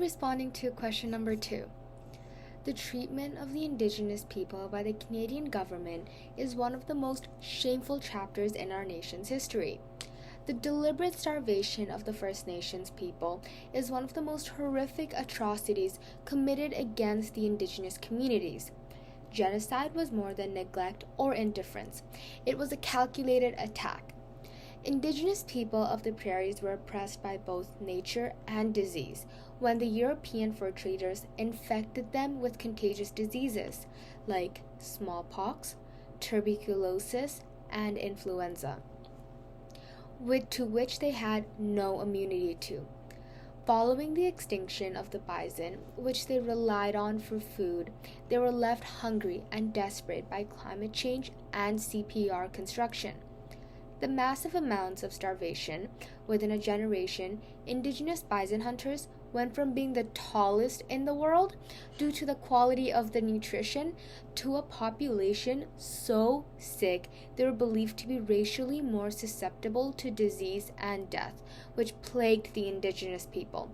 responding to question number 2. The treatment of the Indigenous people by the Canadian government is one of the most shameful chapters in our nation's history. The deliberate starvation of the First Nations people is one of the most horrific atrocities committed against the Indigenous communities. Genocide was more than neglect or indifference. It was a calculated attack. Indigenous people of the prairies were oppressed by both nature and disease when the European fur traders infected them with contagious diseases like smallpox, tuberculosis, and influenza, to which they had no immunity to. Following the extinction of the bison, which they relied on for food, they were left hungry and desperate by climate change and CPR construction. The massive amounts of starvation within a generation, Indigenous bison hunters went from being the tallest in the world due to the quality of the nutrition to a population so sick they were believed to be racially more susceptible to disease and death, which plagued the Indigenous people.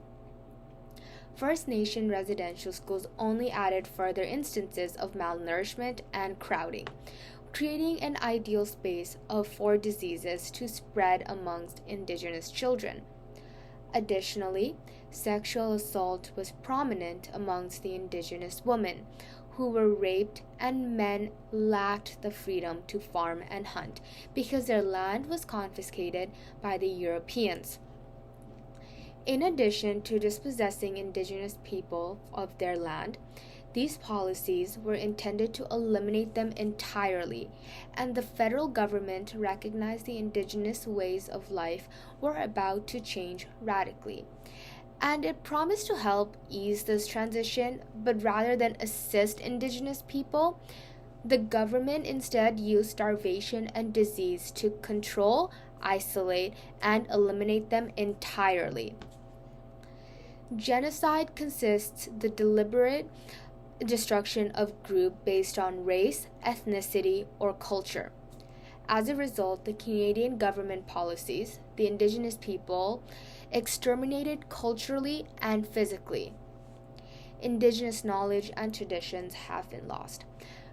First Nation residential schools only added further instances of malnourishment and crowding, creating an ideal space for diseases to spread amongst Indigenous children. Additionally, sexual assault was prominent amongst the Indigenous women, who were raped, and men lacked the freedom to farm and hunt because their land was confiscated by the Europeans. In addition to dispossessing Indigenous people of their land, these policies were intended to eliminate them entirely, and the federal government recognized the Indigenous ways of life were about to change radically. And it promised to help ease this transition, but rather than assist Indigenous people, the government instead used starvation and disease to control, isolate, and eliminate them entirely. Genocide consists the deliberate destruction of group based on race, ethnicity, or culture. As a result, the Canadian government policies, the Indigenous people, exterminated culturally and physically. Indigenous knowledge and traditions have been lost,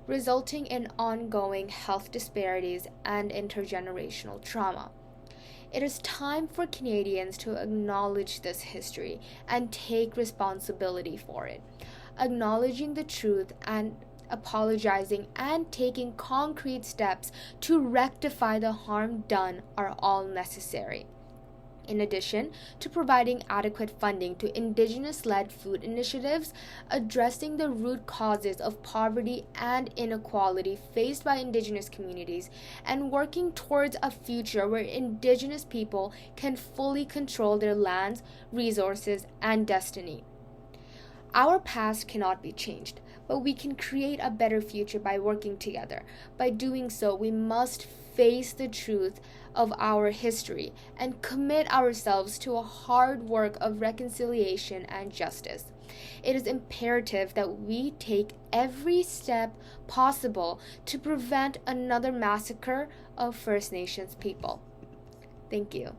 resulting in ongoing health disparities and intergenerational trauma. It is time for Canadians to acknowledge this history and take responsibility for it. Acknowledging the truth and apologizing and taking concrete steps to rectify the harm done are all necessary. In addition to providing adequate funding to Indigenous-led food initiatives, addressing the root causes of poverty and inequality faced by Indigenous communities, and working towards a future where Indigenous people can fully control their lands, resources, and destiny. Our past cannot be changed, but we can create a better future by working together. By doing so, we must face the truth of our history and commit ourselves to a hard work of reconciliation and justice. It is imperative that we take every step possible to prevent another massacre of First Nations people. Thank you.